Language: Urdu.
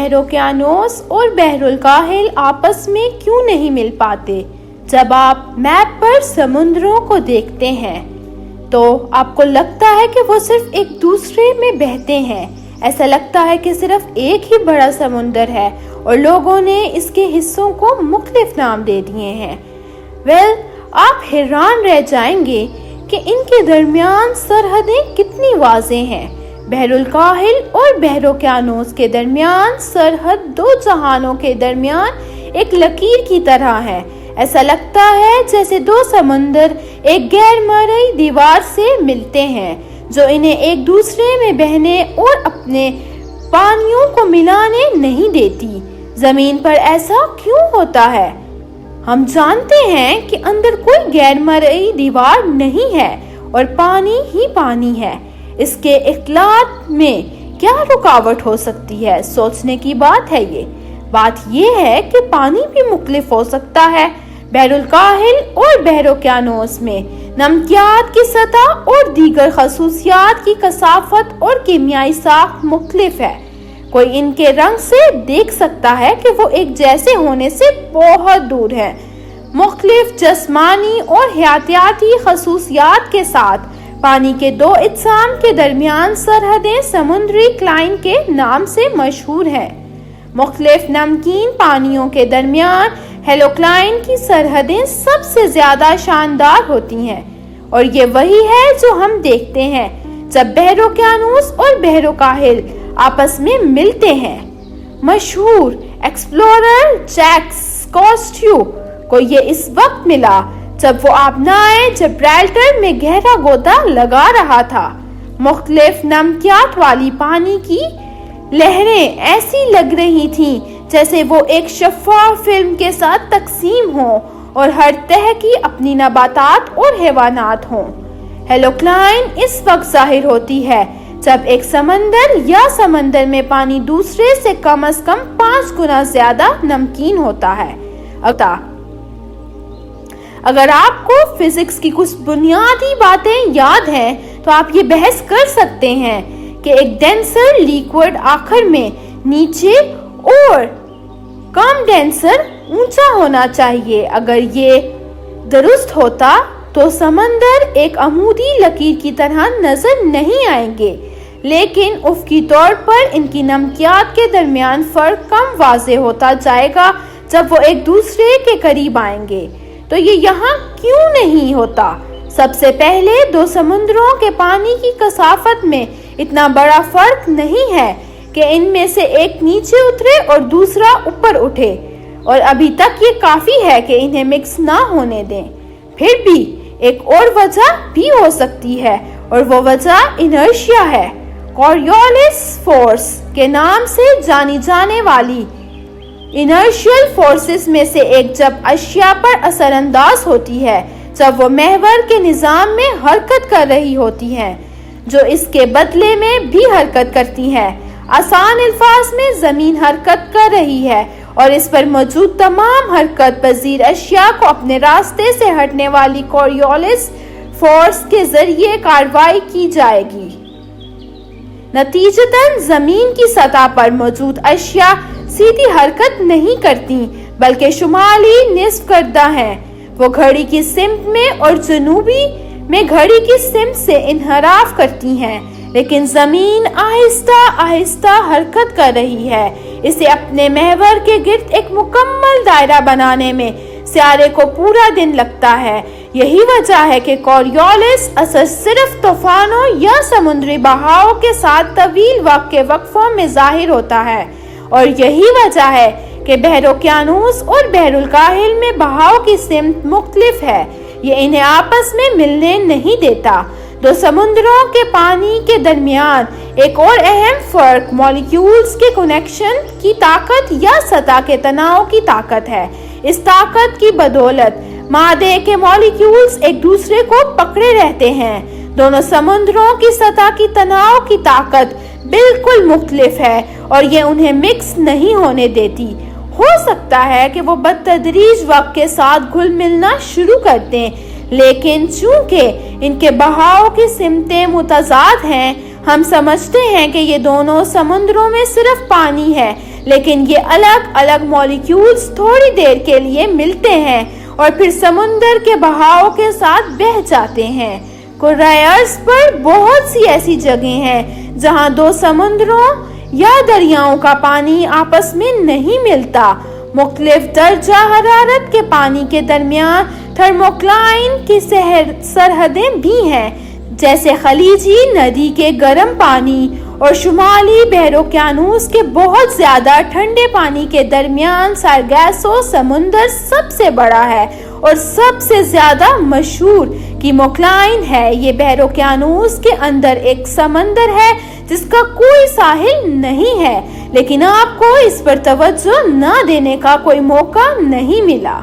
بحر اوقیانوس اور بحر الکاہل آپس میں کیوں نہیں مل پاتے؟ جب آپ میپ پر سمندروں کو دیکھتے ہیں تو آپ کو لگتا ہے کہ وہ صرف ایک دوسرے میں بہتے ہیں۔ ایسا لگتا ہے کہ صرف ایک ہی بڑا سمندر ہے اور لوگوں نے اس کے حصوں کو مختلف نام دے دیے ہیں۔ آپ حیران رہ جائیں گے کہ ان کے درمیان سرحدیں کتنی واضح ہیں۔ بحر الکاہل اور بحر اوقیانوس کے درمیان سرحد دو جہانوں کے درمیان ایک لکیر کی طرح ہے۔ ایسا لگتا ہے جیسے دو سمندر ایک غیر مرئی دیوار سے ملتے ہیں جو انہیں ایک دوسرے میں بہنے اور اپنے پانیوں کو ملانے نہیں دیتی۔ زمین پر ایسا کیوں ہوتا ہے؟ ہم جانتے ہیں کہ اندر کوئی غیر مرئی دیوار نہیں ہے اور پانی ہی پانی ہے۔ اس کے اخلاط میں کیا رکاوٹ ہو سکتی ہے؟ سوچنے کی بات ہے۔ بات یہ ہے کہ پانی بھی مختلف ہو سکتا ہے۔ بحر الکاہل اور بحر اوقیانوس میں نمکیات کی سطح اور دیگر خصوصیات کی کثافت اور کیمیائی ساخت مختلف ہے۔ کوئی ان کے رنگ سے دیکھ سکتا ہے کہ وہ ایک جیسے ہونے سے بہت دور ہیں۔ مختلف جسمانی اور حیاتیاتی خصوصیات کے ساتھ پانی کے دو اجسام کے درمیان سرحدیں سمندری کلائن کے نام سے مشہور ہیں۔ مختلف نمکین پانیوں کے درمیان ہیلوکلائن کی سرحدیں سب سے زیادہ شاندار ہوتی ہیں اور یہ وہی ہے جو ہم دیکھتے ہیں جب بحر اوقیانوس اور بحر الکاہل آپس میں ملتے ہیں۔ مشہور ایکسپلورر جیک سکوسٹیو کو یہ اس وقت ملا جب وہ آبنائے جبرالٹر میں گہرا غوطہ لگا رہا تھا۔ مختلف نمکیات والی پانی کی لہریں ایسی لگ رہی تھیں جیسے وہ ایک شفاف فلم کے ساتھ تقسیم ہوں اور ہر تہہ کی اپنی نباتات اور حیوانات ہوں۔ ہیلوکلائن اس وقت ظاہر ہوتی ہے جب ایک سمندر یا سمندر میں پانی دوسرے سے کم از کم 5 گنا زیادہ نمکین ہوتا ہے۔ اگر آپ کو فزکس کی کچھ بنیادی باتیں یاد ہیں تو آپ یہ بحث کر سکتے ہیں کہ ایک ڈینسر لیکوڈ آخر میں نیچے اور کم ڈینسر اونچا ہونا چاہیے۔ اگر یہ درست ہوتا تو سمندر ایک عمودی لکیر کی طرح نظر نہیں آئیں گے، لیکن افقی طور پر ان کی نمکیات کے درمیان فرق کم واضح ہوتا جائے گا جب وہ ایک دوسرے کے قریب آئیں گے۔ تو یہ یہاں کیوں نہیں ہوتا؟ سب سے پہلے دو سمندروں کے پانی کی کثافت میں اتنا بڑا فرق نہیں ہے کہ ان میں سے ایک نیچے اترے اور دوسرا اوپر اٹھے، اور ابھی تک یہ کافی ہے کہ انہیں مکس نہ ہونے دیں۔ پھر بھی ایک اور وجہ بھی ہو سکتی ہے اور وہ وجہ انرشیا ہے۔ کوریولیس فورس کے نام سے جانی جانے والی انرشیل فورسز میں سے ایک جب اشیاء پر اثر انداز ہوتی ہے جب وہ محور کے نظام میں حرکت کر رہی ہوتی ہیں جو اس کے بدلے میں بھی حرکت کرتی ہیں۔ آسان الفاظ میں زمین حرکت کر رہی ہے اور اس پر موجود تمام حرکت پذیر اشیاء کو اپنے راستے سے ہٹنے والی کوریولیس فورس کے ذریعے کارروائی کی جائے گی۔ نتیجتاً زمین کی سطح پر موجود اشیاء سیدھی حرکت نہیں کرتی بلکہ شمالی نصف گردہ ہیں۔ وہ گھڑی کی سمت میں اور جنوبی میں گھڑی کی سمت سے انحراف کرتی ہیں، لیکن زمین آہستہ آہستہ حرکت کر رہی ہے۔ اسے اپنے محور کے گرد ایک مکمل دائرہ بنانے میں سیارے کو پورا دن لگتا ہے۔ یہی وجہ ہے کہ کوریولیس اثر صرف طوفانوں یا سمندری بہاؤ کے ساتھ طویل وقت کے وقفوں میں ظاہر ہوتا ہے، اور یہی وجہ ہے کہ بحر اوقیانوس اور بحر الکاہل میں بہاؤ کی سمت مختلف ہے۔ یہ انہیں آپس میں ملنے نہیں دیتا۔ دو سمندروں کے پانی کے درمیان ایک اور اہم فرق مالیکیولز کے کنیکشن کی طاقت یا سطح کے تناؤ کی طاقت ہے۔ اس طاقت کی بدولت مادے کے مالیکیولز ایک دوسرے کو پکڑے رہتے ہیں۔ دونوں سمندروں کی سطح کی تناؤ کی طاقت بالکل مختلف ہے اور یہ انہیں مکس نہیں ہونے دیتی۔ ہو سکتا ہے کہ وہ بتدریج وقت کے ساتھ گھل ملنا شروع کر دیں، لیکن چونکہ ان کے بہاؤ کی سمتیں متضاد ہیں، ہم سمجھتے ہیں کہ یہ دونوں سمندروں میں صرف پانی ہے لیکن یہ الگ الگ مالیکیولز تھوڑی دیر کے لیے ملتے ہیں اور پھر سمندر کے بہاؤ کے ساتھ بہہ جاتے ہیں۔ کرۂ ارض پر بہت سی ایسی جگہیں ہیں جہاں دو سمندروں یا دریاؤں کا پانی آپس میں نہیں ملتا۔ مختلف درجہ حرارت کے پانی کے درمیان تھرموکلائن کی سرحدیں بھی ہیں، جیسے خلیجی ندی کے گرم پانی اور شمالی بحر اوقیانوس کے بہت زیادہ ٹھنڈے پانی کے درمیان سارگیسو سمندر سب سے بڑا ہے اور سب سے زیادہ مشہور کیموکلائن ہے۔ یہ بحر اوقیانوس کے اندر ایک سمندر ہے جس کا کوئی ساحل نہیں ہے، لیکن آپ کو اس پر توجہ نہ دینے کا کوئی موقع نہیں ملا۔